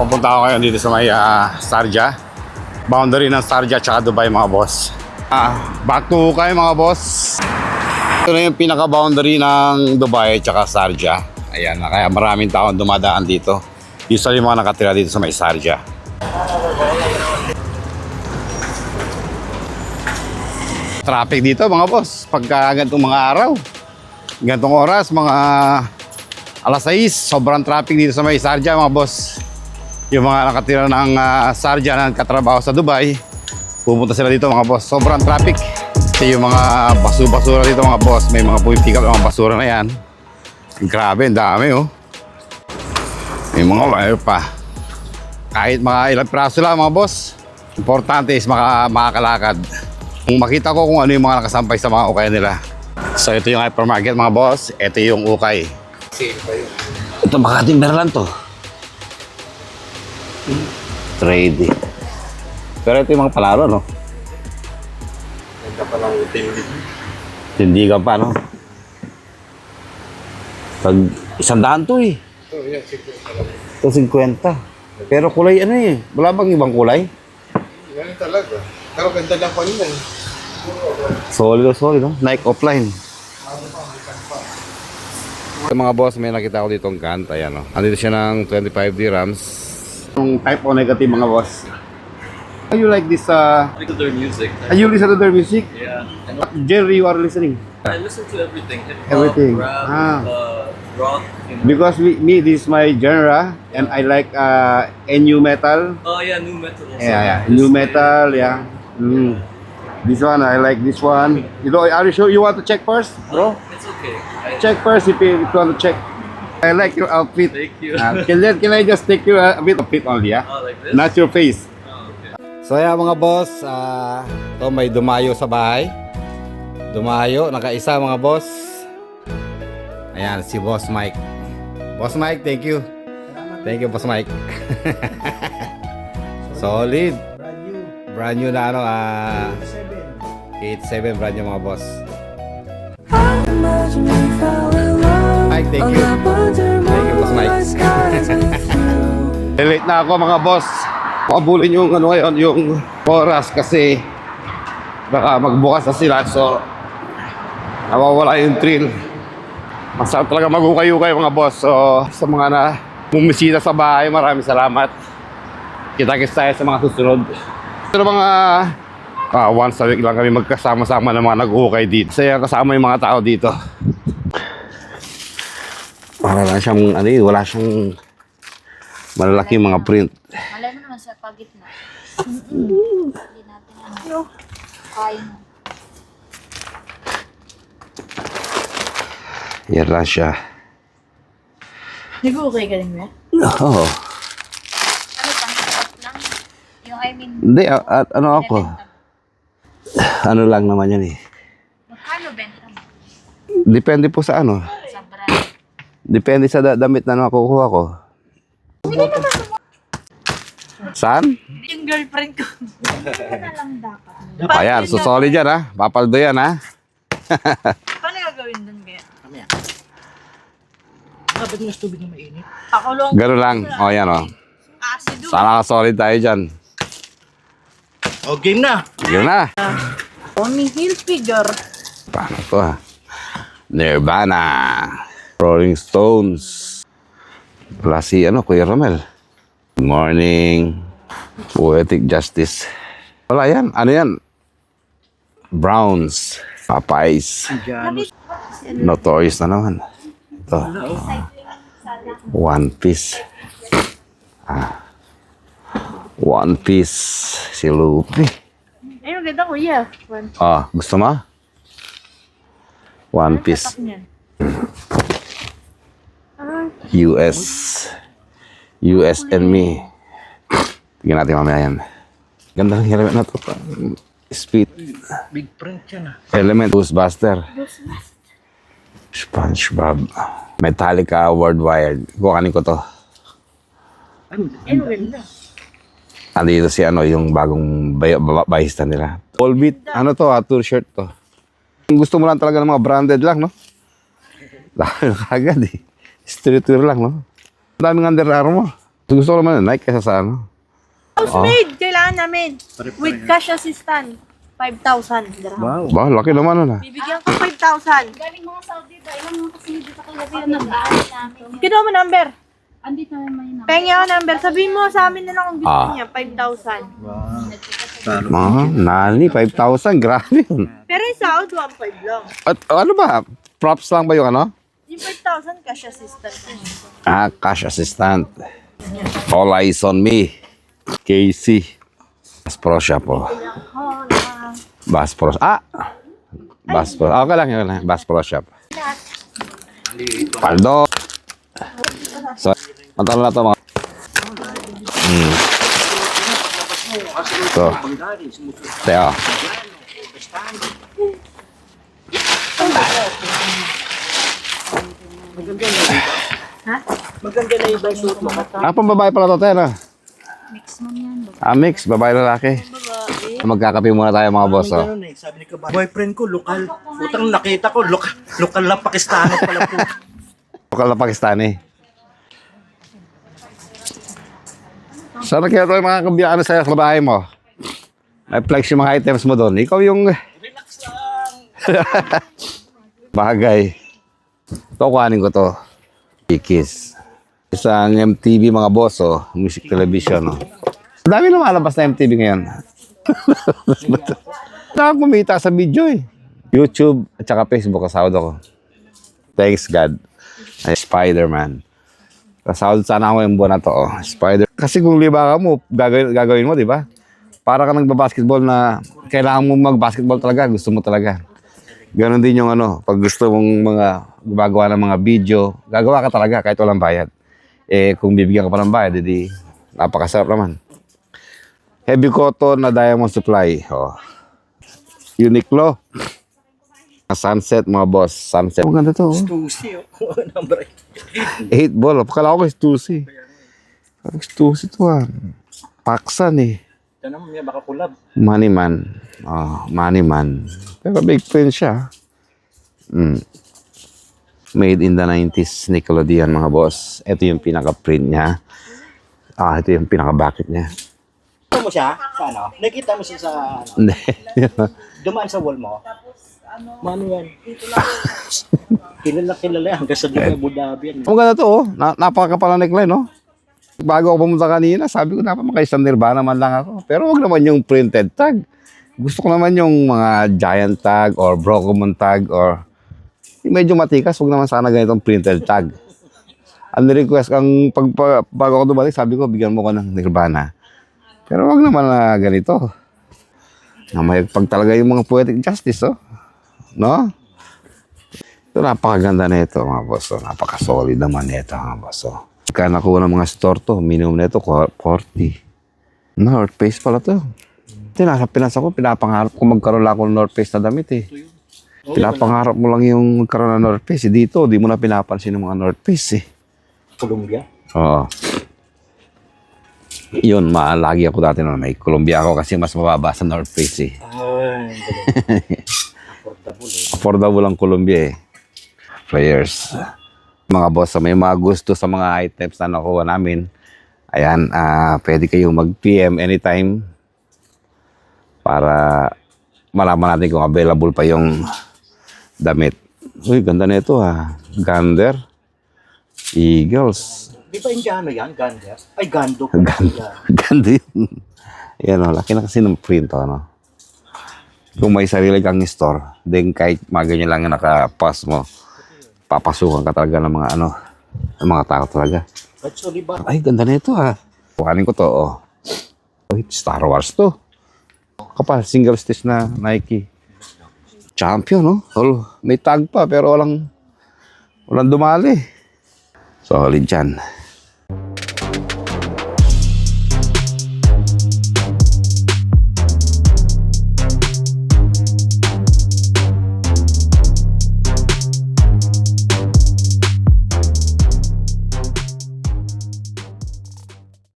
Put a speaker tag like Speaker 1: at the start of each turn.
Speaker 1: Papunta ako ngayon dito sa may Sharjah. Boundary ng Sharjah tsaka Dubai mga boss. Back to Ukay mga boss. Ito na yung pinaka-boundary ng Dubai tsaka Sharjah. Ayan, kaya maraming taon dumadaan dito. Usually mga nakatira dito sa may Sharjah. Traffic dito mga boss. Pagka ganitong mga araw, ganitong oras, mga alas 6, sobrang traffic dito sa may Sharjah mga boss. Yung mga nakatira ng Sharjah na katrabaho sa Dubai, pupunta sila dito mga boss. Sobrang traffic. Kasi yung mga basura dito mga boss, may mga pick up mga basura na yan. Grabe, ang dami oh. May mga wire pa. Kahit mga ilang piraso lang mga boss, importante is makakalakad. Kung makita ko kung ano yung mga nakasampay sa mga ukay nila. So ito yung hypermarket mga boss, ito yung ukay. Ito Makatimberland to. Trade. Pero ito yung mga palaro, no?
Speaker 2: Ganda pa lang utility.
Speaker 1: Tindigan pa, no? Pag 100 to eh. Ito 50. Pero kulay ano eh. Wala bang ibang kulay?
Speaker 2: Ganun talaga. Pero ganda lang pa nila eh.
Speaker 1: Solid, no? Nike offline. Sa mga boss, may nakita ko dito ang Gant. Ayan, no? Andito siya ng 25 dirhams. Yung type O negative mga boss. How you like this?
Speaker 3: I like their music.
Speaker 1: You listen to their music?
Speaker 3: Yeah. And
Speaker 1: What genre you are listening?
Speaker 3: I listen to everything. Hip-hop,
Speaker 1: Everything.
Speaker 3: rap, rock. You know.
Speaker 1: Because me, this is my genre, and I like new metal.
Speaker 3: Oh yeah, new metal. Also.
Speaker 1: Yeah, new metal, yeah. This one, I like this one. You know, are you sure you want to check first, bro?
Speaker 3: It's okay.
Speaker 1: Check first if you want to check. I like your outfit.
Speaker 3: Thank you.
Speaker 1: Can I just take you a bit of it only, yeah?
Speaker 3: Oh, like this?
Speaker 1: Not your face.
Speaker 3: Oh, okay.
Speaker 1: So yeah mga boss, ito may dumayo sa bahay. Dumayo, nakaisa mga boss. Ayan, si Boss Mike. Boss Mike, thank you. Thank you, Boss Mike. Solid. Brand new na ano, 87 brand new mga boss. Mike, thank you. Thank you, Boss Mike. Late na ako mga boss. Pakabulin yung ano ngayon, yung oras kasi baka magbukas na sila. So, nawawala yung thrill. Masarap talaga mag-ukay-ukay mga boss. So, sa mga na bumisita sa bahay, maraming salamat. Kita-kits tayo sa mga susunod. Pero mga once a week lang kami magkasama-sama ng mga nag-ukay dito. Saya kasama yung mga tao dito. Para lang siyang, ano yun, wala siyang malalaki mga print.
Speaker 4: Malay mo naman sa pagitna. Hindi natin ano. Kaya mo.
Speaker 1: Yan lang siya.
Speaker 4: Nag-okay ka din ba?
Speaker 1: Oo.
Speaker 4: Ano pang lang? Yung I mean,
Speaker 1: Hindi, ano ako? Ano lang naman yan eh.
Speaker 4: magkano benta mo?
Speaker 1: Depende po sa ano.
Speaker 4: Sa brand.
Speaker 1: Depende sa damit na nakukuha ko. Saan?
Speaker 4: Yung girlfriend ko. Ano na lang dapat?
Speaker 1: Ayan, so solid yan ha. Papaldo yan ha.
Speaker 4: Paano gagawin dun kaya?
Speaker 5: Dapat yung tubig na mainit.
Speaker 4: Pakulong.
Speaker 1: Ganun lang. O yan o.
Speaker 4: Asido.
Speaker 1: Sana ka solid tayo dyan.
Speaker 5: O, game na!
Speaker 1: Yun na.
Speaker 4: Only heel figure.
Speaker 1: Paano to ha? Nirvana. Rolling Stones. Wala si ano, Kuya Romel. Good morning. Poetic Justice. Wala yan. Ano yan? Browns. Popeyes. Notorious na naman. Ito. One Piece. One Piece. Si Luffy.
Speaker 4: Ay, maganda kuya.
Speaker 1: Gusto mo? One Piece. US. US and me. Tingnan natin mamaya yan. Ganda ng helmet na to. Speed.
Speaker 5: Big print yan ah.
Speaker 1: Element. Ghostbuster. SpongeBob. Metallica Worldwide. Kukanin ko to.
Speaker 4: Ay, maganda.
Speaker 1: Andito si ano, yung bagong bahista nila. All beat. Ano to? Tour shirt to. Kung gusto mo lang talaga ng mga branded lang, no? Dahil kagad eh. Street wear lang, no? Ang daming Under Armour. Gusto ko naman ng Nike kaysa sa ano.
Speaker 6: Housemaid, kailangan namin. With cash assistant, 5,000 dirham.
Speaker 5: Wow.
Speaker 1: Ba, laki naman nun ah.
Speaker 6: Bibigyan ko 5,000.
Speaker 4: Galing mga Saudi ba? Ilan mga kasi dito kagabi yung nag-aaral namin.
Speaker 6: Kinuha mo number.
Speaker 4: Andito naman may number.
Speaker 6: Pengi ako number. Sabihin mo sa amin na lang kung gusto
Speaker 1: Ah.
Speaker 6: niya, 5,000.
Speaker 1: Nani, 5,000. Grabe yun.
Speaker 6: Pero yung sahod, 1,500 lang.
Speaker 1: At ano ba? Props lang ba yung ano?
Speaker 6: Yung 5,000, cash assistant.
Speaker 1: Cash assistant. All eyes on me. Casey. Bass Pro Shop po. Bass Pro. Bass Pro. Okay lang yun. Bass Pro Shop. Paldo. So, matalo na ito mga. So. Teo.
Speaker 5: Maganda na yung suit mo.
Speaker 1: Pang babae pala ito, Teo.
Speaker 4: Mix man yan.
Speaker 1: Mix. Babae lalaki. Magkakape muna tayo mga boss. Oh.
Speaker 5: Ganun eh. Sabi ni Kabay, boyfriend ko, lokal. Putang nakita ko, lokal na Pakistano pala po.
Speaker 1: Lokal na Pakistani. Sana kaya ito yung mga kabiyaan sa'yo sa bahay mo. May flex yung mga items mo doon. Ikaw yung...
Speaker 5: Relax lang.
Speaker 1: Bagay. Ito, kuhanin ko to. Kiss. Isang MTV mga boss, oh. Music television, oh. Dami lumalabas na MTV ngayon. Dami kumita sa video, eh. YouTube at saka Facebook, kasahod ako. Thanks God. Ay, Spider-Man. Kasahod sana ako yung buwan na to, oh. Spider. Kasi kung liba ka mo, gagawin mo, di ba? Para ka nagbabasketball na kailangan mo magbasketball talaga, gusto mo talaga. Ganon din yung ano, pag gusto mong mga gumagawa ng mga video, gagawa ka talaga kahit walang bayad. Eh, kung bibigyan ka pa ng bayad, edi napakasarap naman. Heavy cotton na diamond supply. Oh. Uniqlo. Sunset, mga boss. Sunset. Ang ganda to. Oh.
Speaker 5: Tusi, oh. Number
Speaker 1: 8 ball. Pakala ko is Tusi. Parang Tusi to ah. Paksan eh.
Speaker 5: Tanong niya, baka kulab.
Speaker 1: Moneyman. Oh, Moneyman. Pero big print siya. Made in the 90s. Nickelodeon mga boss. Ito yung pinaka-print niya. Ito yung pinaka-bucket niya.
Speaker 5: Nakita mo siya? Sa ano? Nakita mo siya sa ano?
Speaker 1: Hindi.
Speaker 5: Dumaan sa wall mo? Mano yan? Kilala yan. Hanggang sa Abu Dhabi yan.
Speaker 1: Ang ganda to oh. Napakapala neckline no. Bago ako pumunta kanina, sabi ko dapat makaisang Nirvana man lang ako. Pero wag naman yung printed tag. Gusto ko naman yung mga giant tag or Brocomon tag or yung medyo matikas. Wag naman sana ganitong printed tag. Ang request, bago ako dumalik, sabi ko bigyan mo ko ng Nirvana. Pero wag naman na ganito. Pag talaga yung mga poetic justice, oh. No? Ito, napakaganda na ito, mga boss. Oh. Napaka-solid naman ito, mga boss. Oh. Kaya nakuha ng mga store to, minimum na ito, 40. North Face pala to. Ito, nasa Pinas ako, pinapangarap ko magkaroon lang ako ng North Face na damit eh. Pinapangarap mo lang yung magkaroon ng North Face. Dito, di mo na pinapansin ng mga North Face eh.
Speaker 5: Columbia?
Speaker 1: Oo. Yun, lagi ako dati na may Columbia ako kasi mas mababa sa North Face eh.
Speaker 5: Ay, affordable eh.
Speaker 1: Affordable ang Columbia eh. Players. Mga boss, may mga gusto sa mga items na nakuha namin. Ayan, pwede kayong mag-PM anytime para malaman natin kung available pa yung damit. Uy, ganda na ito ha. Gander. Eagles.
Speaker 5: Di ba Indiano yan? Gander? Ay, Gando.
Speaker 1: Ganda yun. Yan o, laki na kasi ng print o, ano. Kung may sarili kang store, then kahit mga ganyan lang yung nakapas mo, papasukan ka talaga ng mga ano, ng mga tao talaga.
Speaker 5: But so, di ba?
Speaker 1: Ay, ganda na ito ha. Kuhanin ko to, oh. Star Wars to. Kapal, single stitch na Nike. Champion, no? May tag pa, pero walang dumali. Solid dyan.